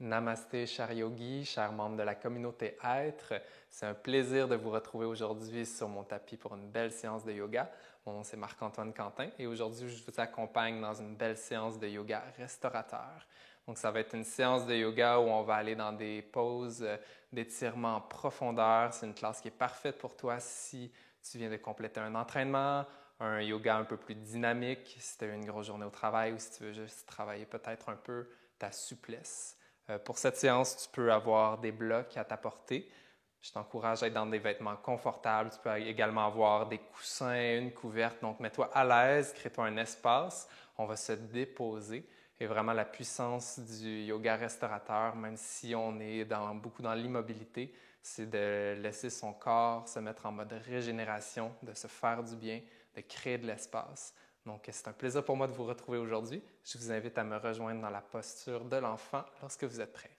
Namasté, cher yogi, chers membres de la communauté Être. C'est un plaisir de vous retrouver aujourd'hui sur mon tapis pour une belle séance de yoga. Mon nom c'est Marc-Antoine Quentin et aujourd'hui je vous accompagne dans une belle séance de yoga restaurateur. Donc ça va être une séance de yoga où on va aller dans des poses d'étirement en profondeur. C'est une classe qui est parfaite pour toi si tu viens de compléter un entraînement, un yoga un peu plus dynamique, si tu as eu une grosse journée au travail ou si tu veux juste travailler peut-être un peu ta souplesse. Pour cette séance, tu peux avoir des blocs à ta portée. Je t'encourage à être dans des vêtements confortables. Tu peux également avoir des coussins, une couverte. Donc, mets-toi à l'aise, crée-toi un espace. On va se déposer. Et vraiment, la puissance du yoga restaurateur, même si on est beaucoup dans l'immobilité, c'est de laisser son corps se mettre en mode régénération, de se faire du bien, de créer de l'espace. Donc, c'est un plaisir pour moi de vous retrouver aujourd'hui. Je vous invite à me rejoindre dans la posture de l'enfant lorsque vous êtes prêt.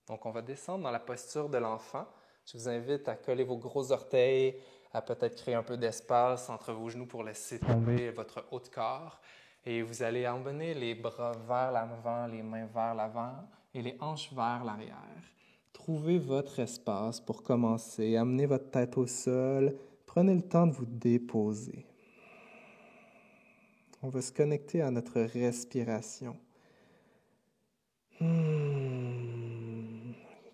Donc, on va descendre dans la posture de l'enfant. Je vous invite à coller vos gros orteils, à peut-être créer un peu d'espace entre vos genoux pour laisser tomber votre haut de corps. Et vous allez emmener les bras vers l'avant, les mains vers l'avant et les hanches vers l'arrière. Trouvez votre espace pour commencer. Amenez votre tête au sol. Prenez le temps de vous déposer. On va se connecter à notre respiration.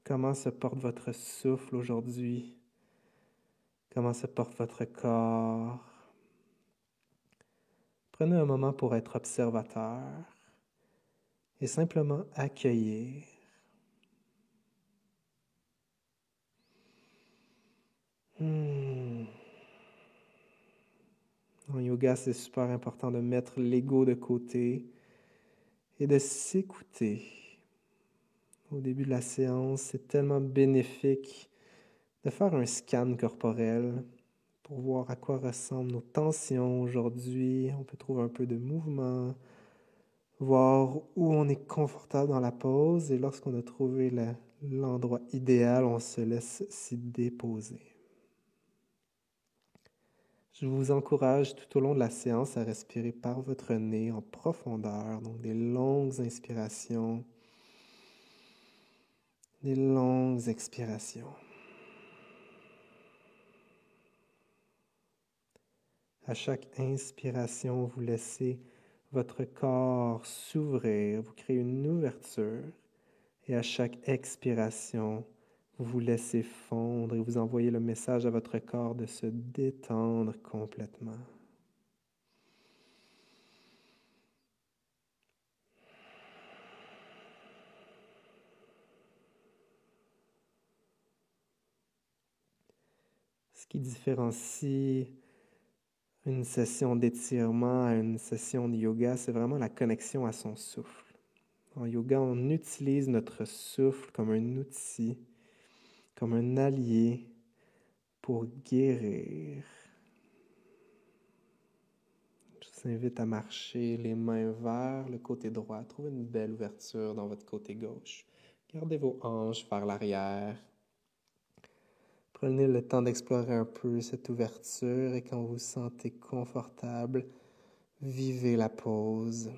Comment se porte votre souffle aujourd'hui? Comment se porte votre corps? Prenez un moment pour être observateur et simplement accueillir. En yoga, c'est super important de mettre l'ego de côté et de s'écouter. Au début de la séance, c'est tellement bénéfique de faire un scan corporel pour voir à quoi ressemblent nos tensions aujourd'hui. On peut trouver un peu de mouvement, voir où on est confortable dans la pose. Et lorsqu'on a trouvé l'endroit idéal, on se laisse s'y déposer. Je vous encourage tout au long de la séance à respirer par votre nez en profondeur, donc des longues inspirations, des longues expirations. À chaque inspiration, vous laissez votre corps s'ouvrir, vous créez une ouverture. Et à chaque expiration, vous vous laissez fondre et vous envoyez le message à votre corps de se détendre complètement. Ce qui différencie une session d'étirement à une session de yoga, c'est vraiment la connexion à son souffle. En yoga, on utilise notre souffle comme un outil, comme un allié pour guérir. Je vous invite à marcher les mains vers le côté droit. Trouvez une belle ouverture dans votre côté gauche. Gardez vos hanches vers l'arrière. Prenez le temps d'explorer un peu cette ouverture et quand vous vous sentez confortable, vivez la pause.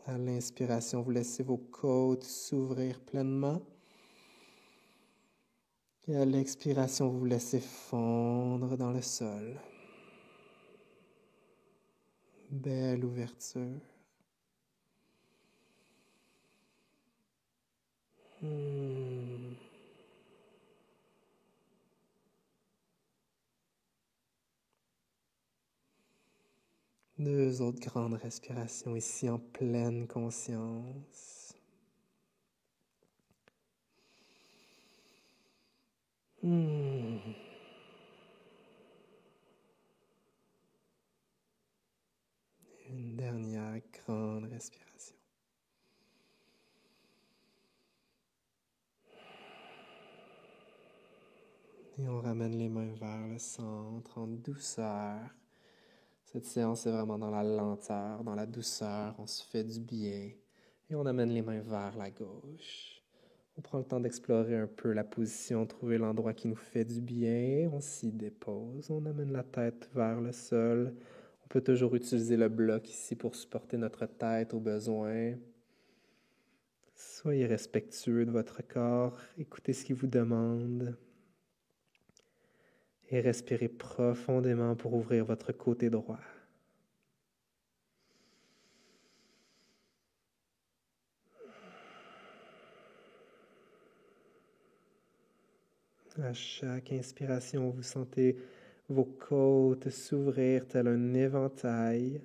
À l'inspiration, vous laissez vos côtes s'ouvrir pleinement. Et à l'expiration, vous vous laissez fondre dans le sol. Belle ouverture. Deux autres grandes respirations ici en pleine conscience. Une dernière grande respiration. Et on ramène les mains vers le centre en douceur. Cette séance est vraiment dans la lenteur, dans la douceur. On se fait du bien et on amène les mains vers la gauche. On prend le temps d'explorer un peu la position, trouver l'endroit qui nous fait du bien. On s'y dépose. On amène la tête vers le sol. On peut toujours utiliser le bloc ici pour supporter notre tête au besoin. Soyez respectueux de votre corps, écoutez ce qu'il vous demande et respirez profondément pour ouvrir votre côté droit. À chaque inspiration, vous sentez vos côtes s'ouvrir tel un éventail.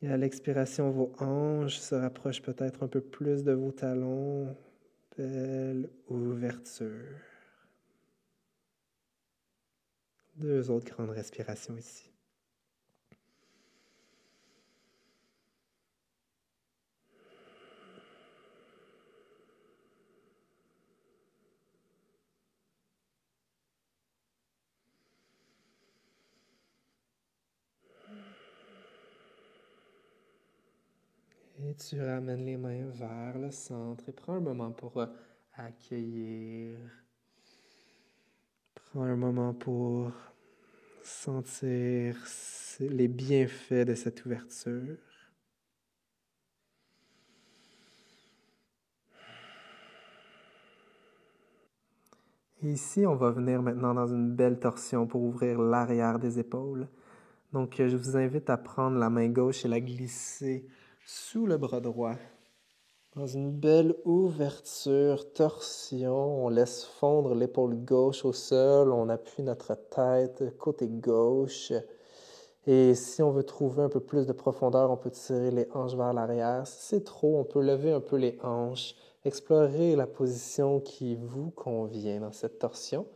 Et à l'expiration, vos hanches se rapprochent peut-être un peu plus de vos talons. Belle ouverture. 2 autres grandes respirations ici. Et tu ramènes les mains vers le centre et prends un moment pour accueillir. Prends un moment pour sentir les bienfaits de cette ouverture. Et ici, on va venir maintenant dans une belle torsion pour ouvrir l'arrière des épaules. Donc, je vous invite à prendre la main gauche et la glisser sous le bras droit. Dans une belle ouverture, torsion, on laisse fondre l'épaule gauche au sol, on appuie notre tête côté gauche. Et si on veut trouver un peu plus de profondeur, on peut tirer les hanches vers l'arrière. Si c'est trop, on peut lever un peu les hanches, explorer la position qui vous convient dans cette torsion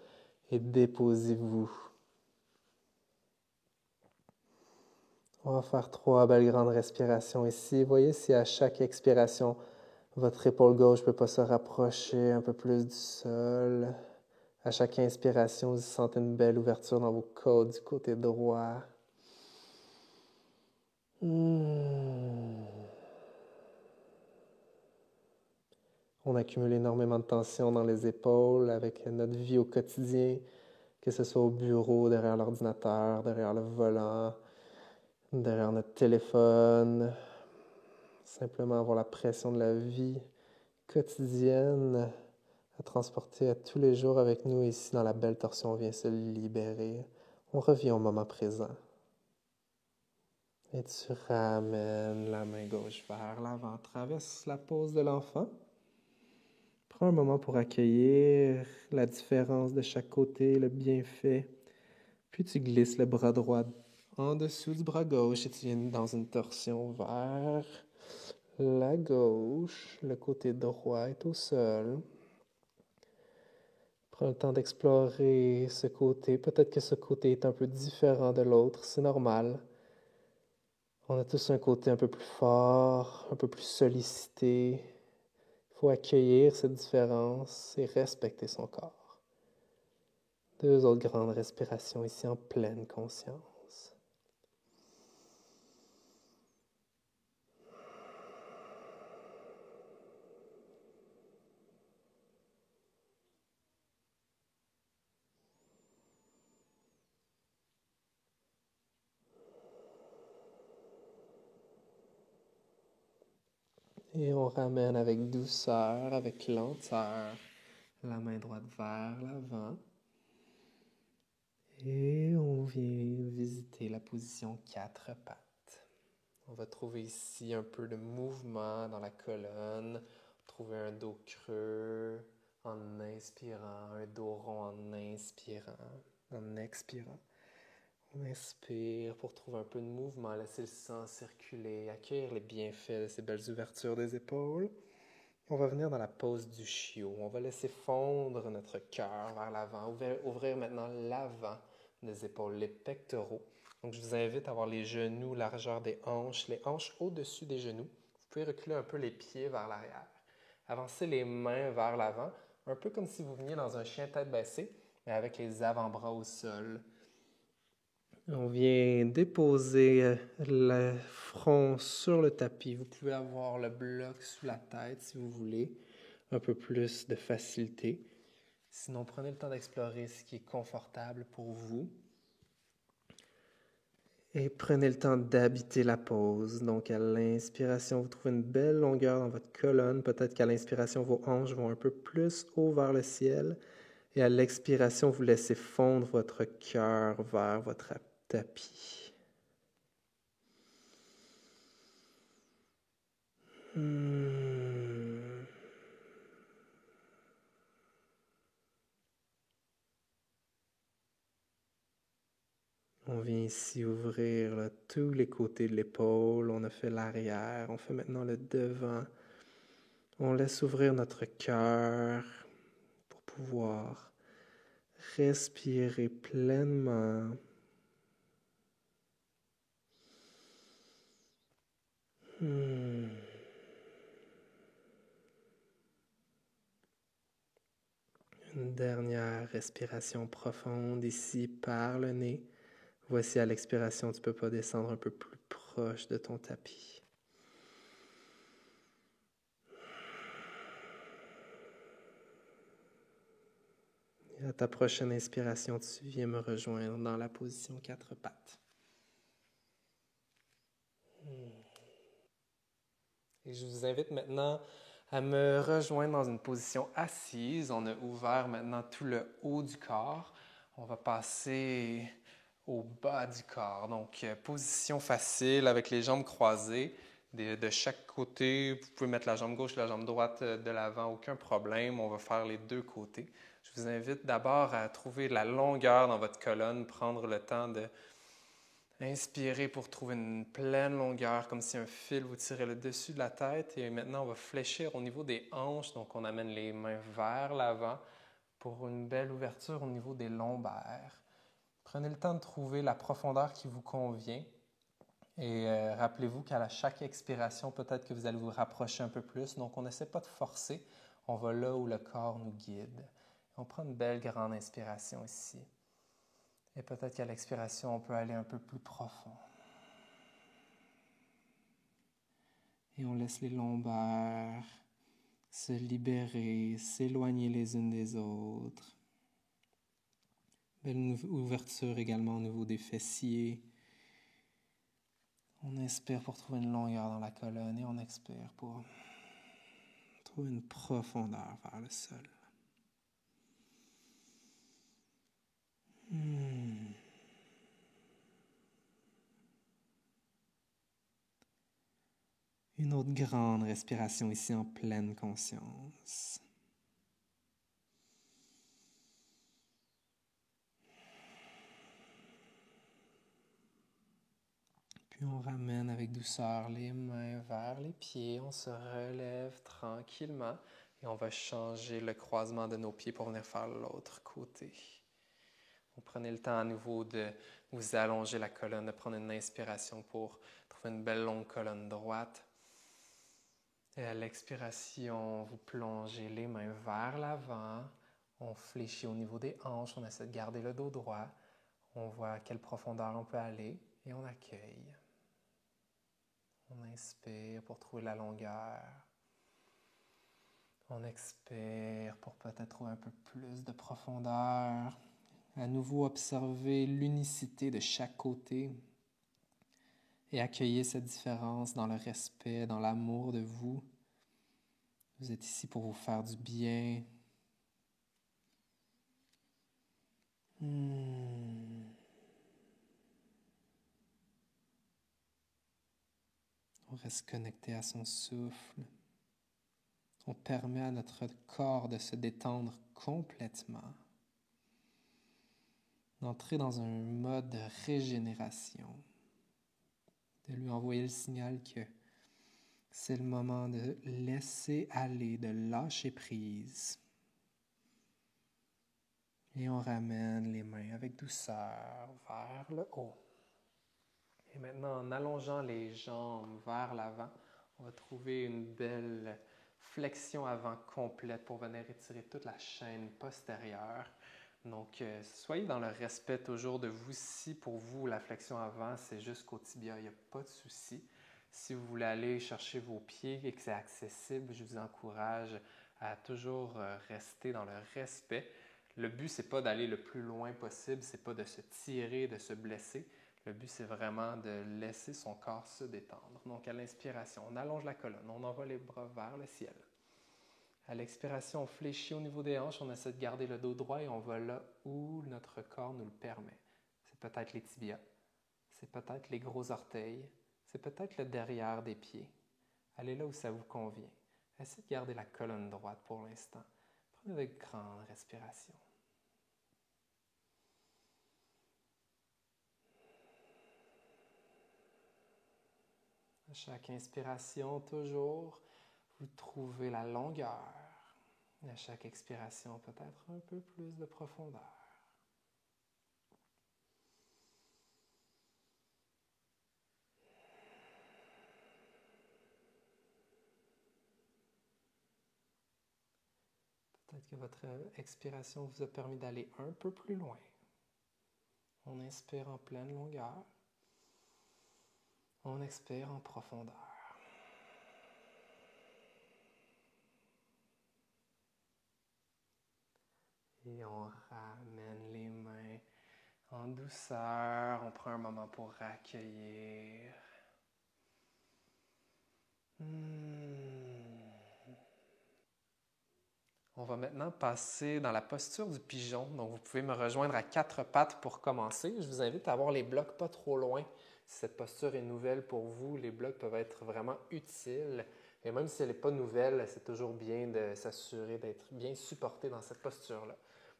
et déposez-vous. On va faire 3 belles grandes respirations ici. Voyez si à chaque expiration, votre épaule gauche ne peut pas se rapprocher un peu plus du sol. À chaque inspiration, vous sentez une belle ouverture dans vos côtes du côté droit. On accumule énormément de tension dans les épaules avec notre vie au quotidien, que ce soit au bureau, derrière l'ordinateur, derrière le volant, derrière notre téléphone. Simplement avoir la pression de la vie quotidienne à transporter à tous les jours avec nous. Ici, dans la belle torsion, on vient se libérer. On revient au moment présent. Et tu ramènes la main gauche vers l'avant. Traverse la pose de l'enfant. Prends un moment pour accueillir la différence de chaque côté, le bienfait. Puis tu glisses le bras droit en dessous du bras gauche et tu viens dans une torsion vers la gauche. Le côté droit est au sol. Prends le temps d'explorer ce côté. Peut-être que ce côté est un peu différent de l'autre. C'est normal. On a tous un côté un peu plus fort, un peu plus sollicité. Il faut accueillir cette différence et respecter son corps. 2 autres grandes respirations ici en pleine conscience. Et on ramène avec douceur, avec lenteur, la main droite vers l'avant. Et on vient visiter la position 4 pattes. On va trouver ici un peu de mouvement dans la colonne. Trouver un dos creux en inspirant, un dos rond en inspirant, en expirant. On inspire pour trouver un peu de mouvement, laisser le sang circuler, accueillir les bienfaits de ces belles ouvertures des épaules. On va venir dans la pose du chiot. On va laisser fondre notre cœur vers l'avant, ouvrir maintenant l'avant des épaules, les pectoraux. Donc, je vous invite à avoir les genoux, largeur des hanches, les hanches au-dessus des genoux. Vous pouvez reculer un peu les pieds vers l'arrière. Avancez les mains vers l'avant, un peu comme si vous veniez dans un chien tête baissée, mais avec les avant-bras au sol. On vient déposer le front sur le tapis. Vous pouvez avoir le bloc sous la tête si vous voulez, un peu plus de facilité. Sinon, prenez le temps d'explorer ce qui est confortable pour vous. Et prenez le temps d'habiter la pause. Donc, à l'inspiration, vous trouvez une belle longueur dans votre colonne. Peut-être qu'à l'inspiration, vos hanches vont un peu plus haut vers le ciel. Et à l'expiration, vous laissez fondre votre cœur vers votre tapis. On vient ici ouvrir là, tous les côtés de l'épaule. On a fait l'arrière. On fait maintenant le devant. On laisse ouvrir notre cœur pour pouvoir respirer pleinement. Une dernière respiration profonde ici par le nez. Voici à l'expiration, tu ne peux pas descendre un peu plus proche de ton tapis. Et à ta prochaine inspiration, tu viens me rejoindre dans la position 4 pattes. Et je vous invite maintenant à me rejoindre dans une position assise. On a ouvert maintenant tout le haut du corps. On va passer au bas du corps. Donc, position facile avec les jambes croisées de chaque côté. Vous pouvez mettre la jambe gauche et la jambe droite de l'avant, aucun problème. On va faire les deux côtés. Je vous invite d'abord à trouver la longueur dans votre colonne, prendre le temps de inspirez pour trouver une pleine longueur, comme si un fil vous tirait le dessus de la tête. Et maintenant, on va fléchir au niveau des hanches. Donc, on amène les mains vers l'avant pour une belle ouverture au niveau des lombaires. Prenez le temps de trouver la profondeur qui vous convient. Et rappelez-vous qu'à chaque expiration, peut-être que vous allez vous rapprocher un peu plus. Donc, on n'essaie pas de forcer. On va là où le corps nous guide. On prend une belle grande inspiration ici. Et peut-être qu'à l'expiration, on peut aller un peu plus profond. Et on laisse les lombaires se libérer, s'éloigner les unes des autres. Belle ouverture également au niveau des fessiers. On inspire pour trouver une longueur dans la colonne et on expire pour trouver une profondeur vers le sol. Une autre grande respiration ici en pleine conscience. Puis on ramène avec douceur les mains vers les pieds. On se relève tranquillement et on va changer le croisement de nos pieds pour venir faire l'autre côté. Vous prenez le temps à nouveau de vous allonger la colonne, de prendre une inspiration pour trouver une belle longue colonne droite. Et à l'expiration, vous plongez les mains vers l'avant. On fléchit au niveau des hanches, on essaie de garder le dos droit. On voit à quelle profondeur on peut aller et on accueille. On inspire pour trouver la longueur. On expire pour peut-être trouver un peu plus de profondeur. À nouveau, observez l'unicité de chaque côté et accueillez cette différence dans le respect, dans l'amour de vous. Vous êtes ici pour vous faire du bien. On reste connecté à son souffle. On permet à notre corps de se détendre complètement. D'entrer dans un mode de régénération. De lui envoyer le signal que c'est le moment de laisser aller, de lâcher prise. Et on ramène les mains avec douceur vers le haut. Et maintenant, en allongeant les jambes vers l'avant, on va trouver une belle flexion avant complète pour venir étirer toute la chaîne postérieure. Donc, soyez dans le respect toujours de vous. Si pour vous, la flexion avant, c'est jusqu'au tibia, il n'y a pas de souci. Si vous voulez aller chercher vos pieds et que c'est accessible, je vous encourage à toujours rester dans le respect. Le but, ce n'est pas d'aller le plus loin possible, ce n'est pas de se tirer, de se blesser. Le but, c'est vraiment de laisser son corps se détendre. Donc, à l'inspiration, on allonge la colonne, on envoie les bras vers le ciel. À l'expiration, on fléchit au niveau des hanches, on essaie de garder le dos droit et on va là où notre corps nous le permet. C'est peut-être les tibias, c'est peut-être les gros orteils, c'est peut-être le derrière des pieds. Allez là où ça vous convient. Essayez de garder la colonne droite pour l'instant. Prenez de grandes respirations. À chaque inspiration, toujours, vous trouvez la longueur. Et à chaque expiration, peut-être un peu plus de profondeur. Peut-être que votre expiration vous a permis d'aller un peu plus loin. On inspire en pleine longueur. On expire en profondeur. Et on ramène les mains en douceur. On prend un moment pour accueillir. On va maintenant passer dans la posture du pigeon. Donc, vous pouvez me rejoindre à 4 pattes pour commencer. Je vous invite à avoir les blocs pas trop loin. Si cette posture est nouvelle pour vous, les blocs peuvent être vraiment utiles. Et même si elle n'est pas nouvelle, c'est toujours bien de s'assurer d'être bien supporté dans cette posture-là.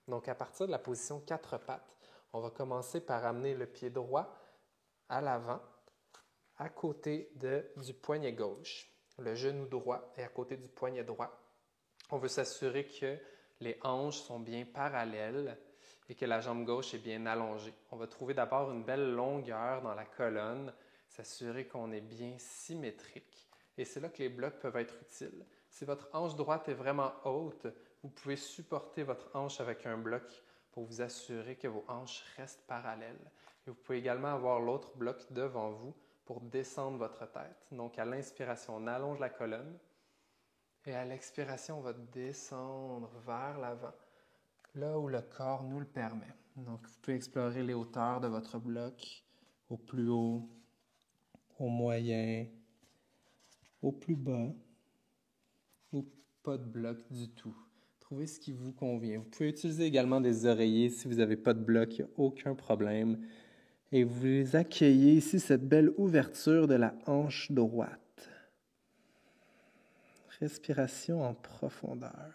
Donc, à partir de la position 4 pattes, on va commencer par amener le pied droit à l'avant, à côté du poignet gauche. Le genou droit est à côté du poignet droit. On veut s'assurer que les hanches sont bien parallèles et que la jambe gauche est bien allongée. On va trouver d'abord une belle longueur dans la colonne, s'assurer qu'on est bien symétrique. Et c'est là que les blocs peuvent être utiles. Si votre hanche droite est vraiment haute, vous pouvez supporter votre hanche avec un bloc pour vous assurer que vos hanches restent parallèles. Et vous pouvez également avoir l'autre bloc devant vous pour descendre votre tête. Donc à l'inspiration, on allonge la colonne. Et à l'expiration, on va descendre vers l'avant, là où le corps nous le permet. Donc, vous pouvez explorer les hauteurs de votre bloc, au plus haut, au moyen, au plus bas, ou pas de bloc du tout. Trouvez ce qui vous convient. Vous pouvez utiliser également des oreillers si vous n'avez pas de bloc, il n'y a aucun problème. Et vous accueillez ici cette belle ouverture de la hanche droite. Respiration en profondeur.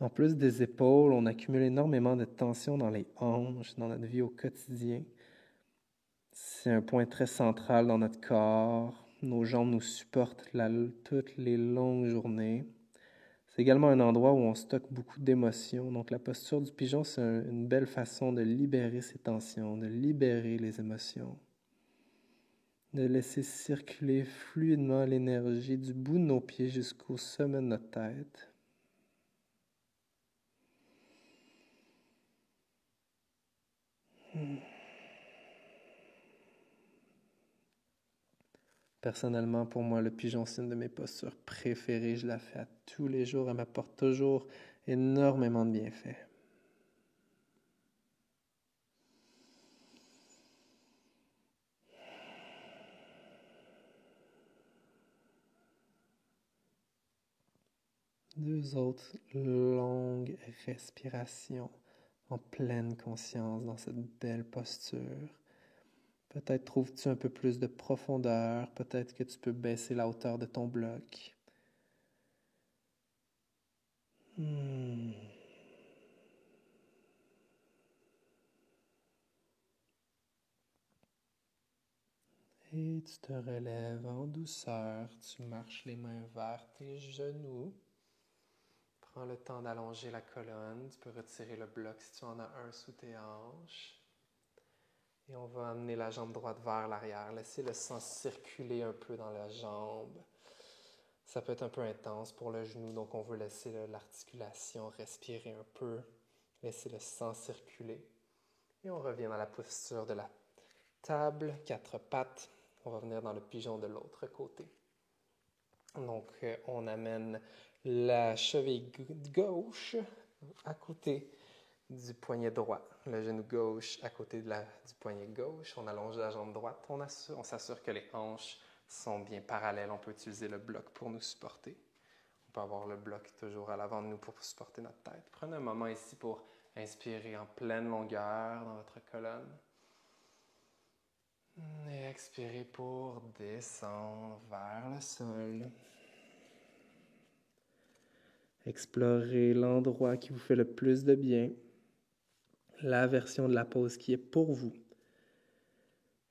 En plus des épaules, on accumule énormément de tension dans les hanches, dans notre vie au quotidien. C'est un point très central dans notre corps. Nos jambes nous supportent toutes les longues journées. C'est également un endroit où on stocke beaucoup d'émotions. Donc la posture du pigeon, c'est une belle façon de libérer ces tensions, de libérer les émotions, de laisser circuler fluidement l'énergie du bout de nos pieds jusqu'au sommet de notre tête. Personnellement, pour moi, le pigeon, c'est une de mes postures préférées. Je la fais à tous les jours. Elle m'apporte toujours énormément de bienfaits. Deux autres longues respirations en pleine conscience dans cette belle posture. Peut-être trouves-tu un peu plus de profondeur. Peut-être que tu peux baisser la hauteur de ton bloc. Et tu te relèves en douceur. Tu marches les mains vers tes genoux. Prends le temps d'allonger la colonne. Tu peux retirer le bloc si tu en as un sous tes hanches. Et on va amener la jambe droite vers l'arrière. Laissez le sang circuler un peu dans la jambe. Ça peut être un peu intense pour le genou, donc on veut laisser l'articulation respirer un peu. Laisser le sang circuler. Et on revient dans la posture de la table, 4 pattes. On va venir dans le pigeon de l'autre côté. Donc, on amène la cheville gauche à côté du poignet droit, le genou gauche à côté du poignet gauche. On allonge la jambe droite. On s'assure que les hanches sont bien parallèles. On peut utiliser le bloc pour nous supporter. On peut avoir le bloc toujours à l'avant de nous pour supporter notre tête. Prenez un moment ici pour inspirer en pleine longueur dans votre colonne. Et expirez pour descendre vers le sol. Explorez l'endroit qui vous fait le plus de bien, la version de la pose qui est pour vous.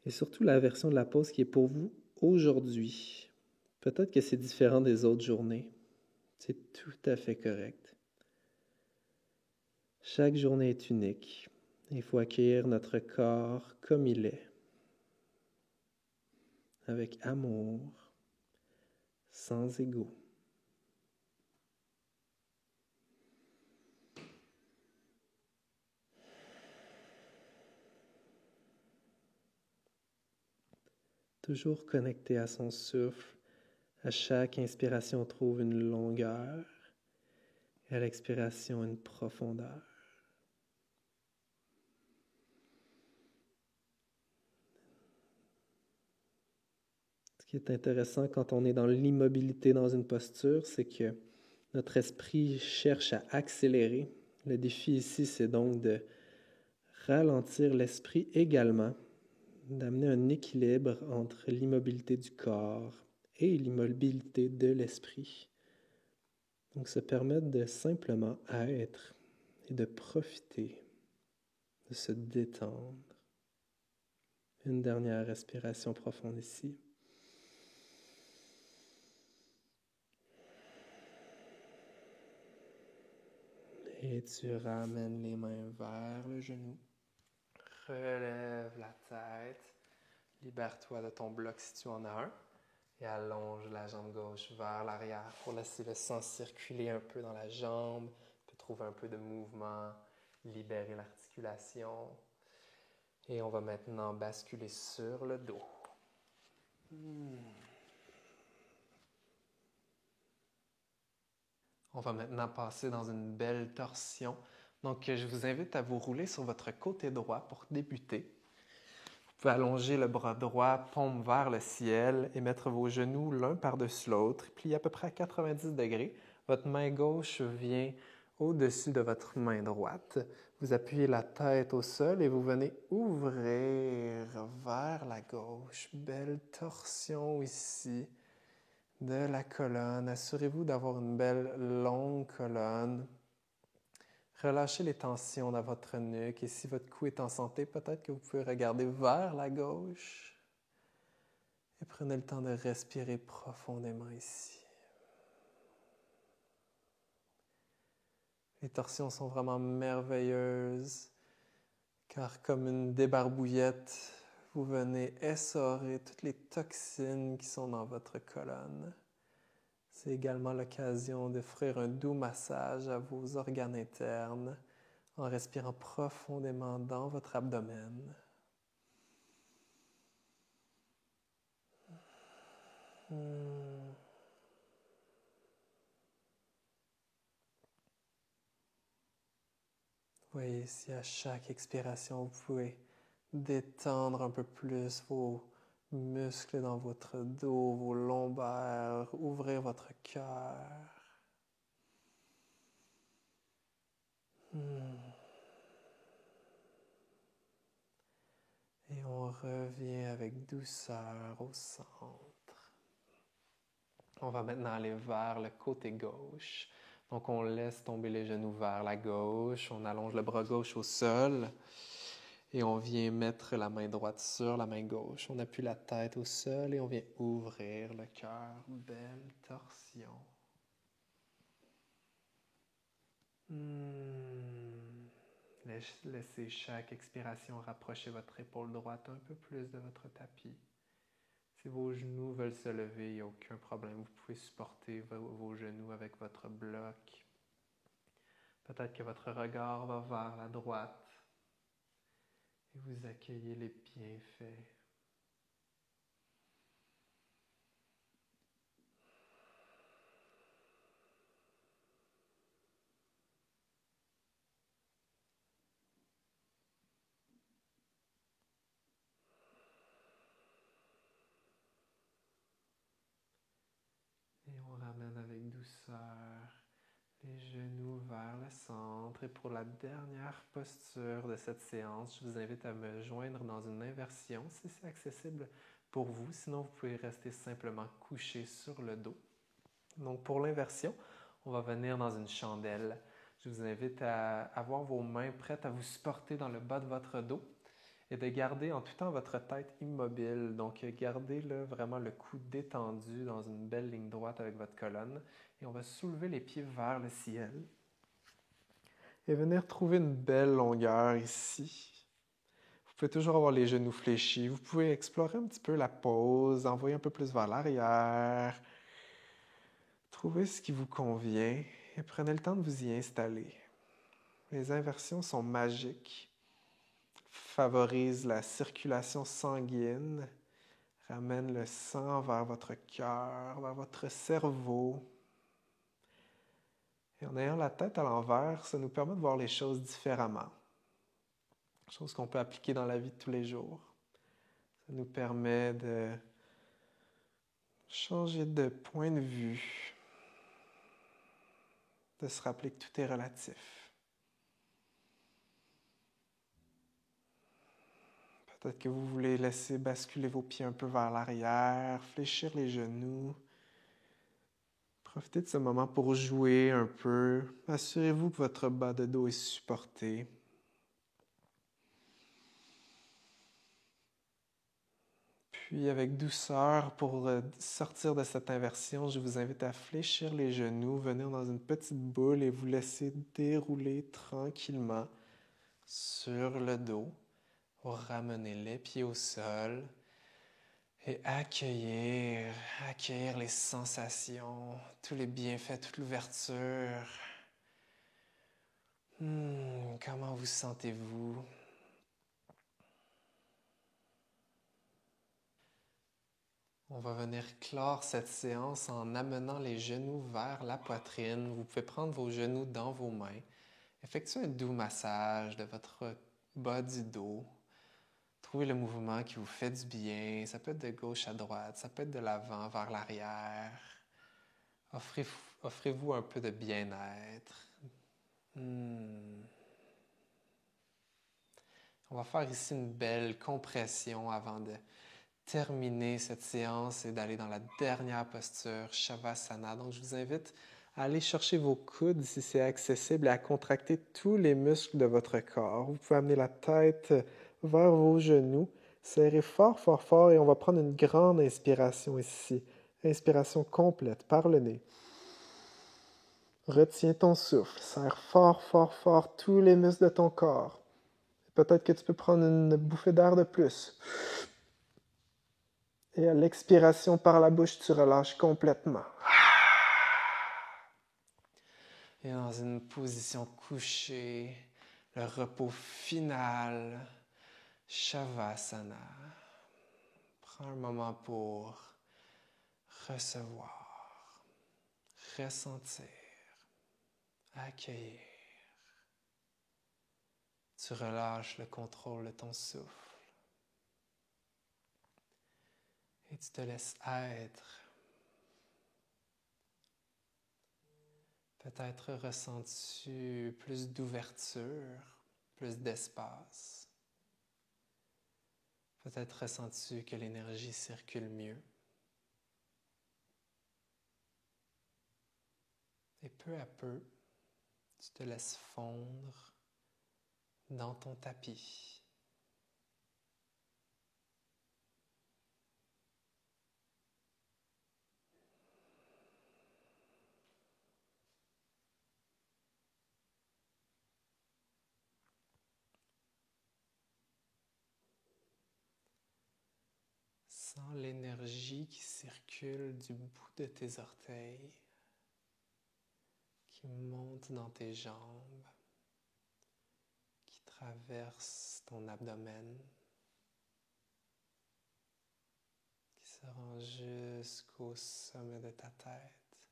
Et surtout la version de la pose qui est pour vous aujourd'hui. Peut-être que c'est différent des autres journées. C'est tout à fait correct. Chaque journée est unique. Il faut accueillir notre corps comme il est, avec amour, sans ego. Toujours connecté à son souffle. À chaque inspiration, on trouve une longueur et à l'expiration, une profondeur. Ce qui est intéressant quand on est dans l'immobilité dans une posture, c'est que notre esprit cherche à accélérer. Le défi ici, c'est donc de ralentir l'esprit également, d'amener un équilibre entre l'immobilité du corps et l'immobilité de l'esprit. Donc, se permettre de simplement être et de profiter, de se détendre. Une dernière respiration profonde ici. Et tu ramènes les mains vers le genou. Relève la tête. Libère-toi de ton bloc si tu en as un. Et allonge la jambe gauche vers l'arrière pour laisser le sang circuler un peu dans la jambe. Tu peux trouver un peu de mouvement, libérer l'articulation. Et on va maintenant basculer sur le dos. On va maintenant passer dans une belle torsion. Donc, je vous invite à vous rouler sur votre côté droit pour débuter. Vous pouvez allonger le bras droit, paume vers le ciel et mettre vos genoux l'un par-dessus l'autre. Pliez à peu près à 90 degrés. Votre main gauche vient au-dessus de votre main droite. Vous appuyez la tête au sol et vous venez ouvrir vers la gauche. Belle torsion ici de la colonne. Assurez-vous d'avoir une belle longue colonne. Relâchez les tensions dans votre nuque et si votre cou est en santé, peut-être que vous pouvez regarder vers la gauche et prenez le temps de respirer profondément ici. Les torsions sont vraiment merveilleuses car comme une débarbouillette, vous venez essorer toutes les toxines qui sont dans votre colonne. C'est également l'occasion d'offrir un doux massage à vos organes internes en respirant profondément dans votre abdomen. Voyez si à chaque expiration, vous pouvez détendre un peu plus vos muscles dans votre dos, vos lombaires, ouvrir votre cœur. Et on revient avec douceur au centre. On va maintenant aller vers le côté gauche. Donc on laisse tomber les genoux vers la gauche, on allonge le bras gauche au sol et on vient mettre la main droite sur la main gauche. On appuie la tête au sol et on vient ouvrir le cœur. Belle torsion. Laissez chaque expiration rapprocher votre épaule droite un peu plus de votre tapis. Si vos genoux veulent se lever, il n'y a aucun problème. Vous pouvez supporter vos genoux avec votre bloc. Peut-être que votre regard va vers la droite et vous accueillez les bienfaits. ramène avec douceur les genoux vers le centre. Et pour la dernière posture de cette séance, je vous invite à me joindre dans une inversion si c'est accessible pour vous. Sinon, vous pouvez rester simplement couché sur le dos. Donc, pour l'inversion, on va venir dans une chandelle. Je vous invite à avoir vos mains prêtes à vous supporter dans le bas de votre dos et de garder en tout temps votre tête immobile. Donc, gardez là, vraiment le cou détendu dans une belle ligne droite avec votre colonne. Et on va soulever les pieds vers le ciel et venir trouver une belle longueur ici. Vous pouvez toujours avoir les genoux fléchis. Vous pouvez explorer un petit peu la pose, envoyer un peu plus vers l'arrière. Trouvez ce qui vous convient et prenez le temps de vous y installer. Les inversions sont magiques, favorisent la circulation sanguine, ramènent le sang vers votre cœur, vers votre cerveau. Et en ayant la tête à l'envers, ça nous permet de voir les choses différemment. Chose qu'on peut appliquer dans la vie de tous les jours. Ça nous permet de changer de point de vue, de se rappeler que tout est relatif. Peut-être que vous voulez laisser basculer vos pieds un peu vers l'arrière, fléchir les genoux. Profitez de ce moment pour jouer un peu. Assurez-vous que votre bas de dos est supporté. Puis avec douceur, pour sortir de cette inversion, je vous invite à fléchir les genoux, venir dans une petite boule et vous laisser dérouler tranquillement sur le dos pour ramener les pieds au sol et accueillir les sensations, tous les bienfaits, toute l'ouverture. Comment vous sentez-vous? On va venir clore cette séance en amenant les genoux vers la poitrine. Vous pouvez prendre vos genoux dans vos mains. Effectuez un doux massage de votre bas du dos. Trouvez le mouvement qui vous fait du bien. Ça peut être de gauche à droite, ça peut être de l'avant vers l'arrière. Offrez-vous un peu de bien-être. On va faire ici une belle compression avant de terminer cette séance et d'aller dans la dernière posture, Shavasana. Donc, je vous invite à aller chercher vos coudes si c'est accessible et à contracter tous les muscles de votre corps. Vous pouvez amener la tête vers vos genoux, serrer fort, fort, fort et on va prendre une grande inspiration ici. Inspiration complète par le nez. Retiens ton souffle, serre fort, fort, fort tous les muscles de ton corps. Peut-être que tu peux prendre une bouffée d'air de plus. Et à l'expiration par la bouche, tu relâches complètement. Et dans une position couchée, le repos final, Shavasana. Prends un moment pour recevoir, ressentir, accueillir. Tu relâches le contrôle de ton souffle. Et tu te laisses être. Peut-être ressens-tu plus d'ouverture, plus d'espace. Peut-être ressens-tu que l'énergie circule mieux. Et peu à peu, tu te laisses fondre dans ton tapis. Sens l'énergie qui circule du bout de tes orteils, qui monte dans tes jambes, qui traverse ton abdomen, qui se rend jusqu'au sommet de ta tête,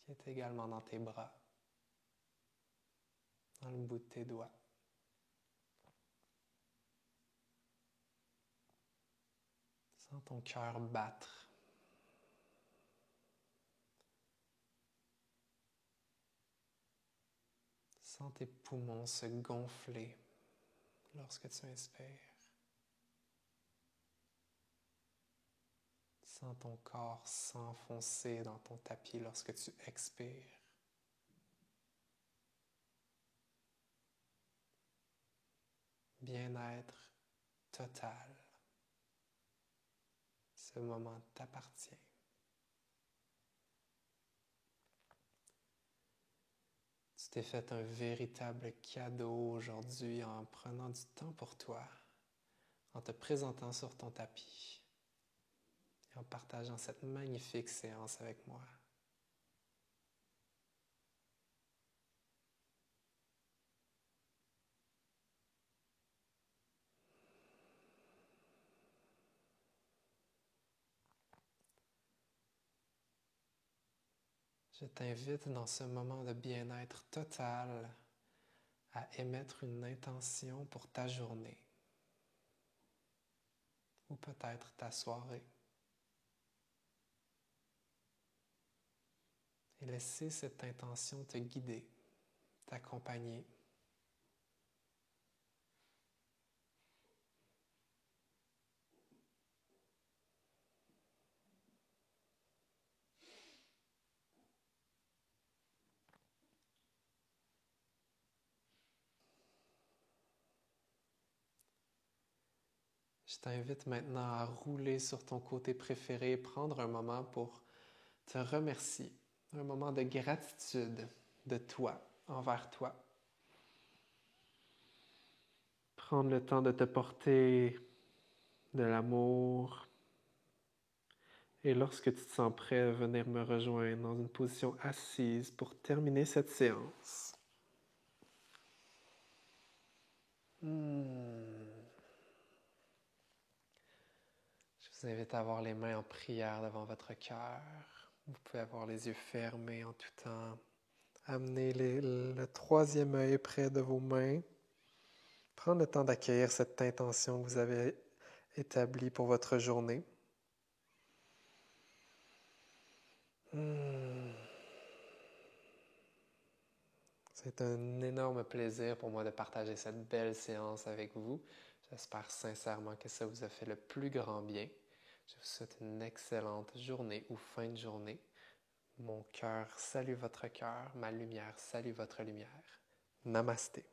qui est également dans tes bras, dans le bout de tes doigts. Sens ton cœur battre. Sens tes poumons se gonfler lorsque tu inspires. Sens ton corps s'enfoncer dans ton tapis lorsque tu expires. Bien-être total. Ce moment t'appartient. Tu t'es fait un véritable cadeau aujourd'hui en prenant du temps pour toi, en te présentant sur ton tapis et en partageant cette magnifique séance avec moi. Je t'invite dans ce moment de bien-être total à émettre une intention pour ta journée ou peut-être ta soirée. Et laisser cette intention te guider, t'accompagner. Je t'invite maintenant à rouler sur ton côté préféré, prendre un moment pour te remercier, un moment de gratitude de toi, envers toi. Prendre le temps de te porter de l'amour. Et lorsque tu te sens prêt, venir me rejoindre dans une position assise pour terminer cette séance. Je vous invite à avoir les mains en prière devant votre cœur. Vous pouvez avoir les yeux fermés en tout temps. Amenez le troisième œil près de vos mains. Prendre le temps d'accueillir cette intention que vous avez établie pour votre journée. C'est un énorme plaisir pour moi de partager cette belle séance avec vous. J'espère sincèrement que ça vous a fait le plus grand bien. Je vous souhaite une excellente journée ou fin de journée. Mon cœur salue votre cœur, ma lumière salue votre lumière. Namasté.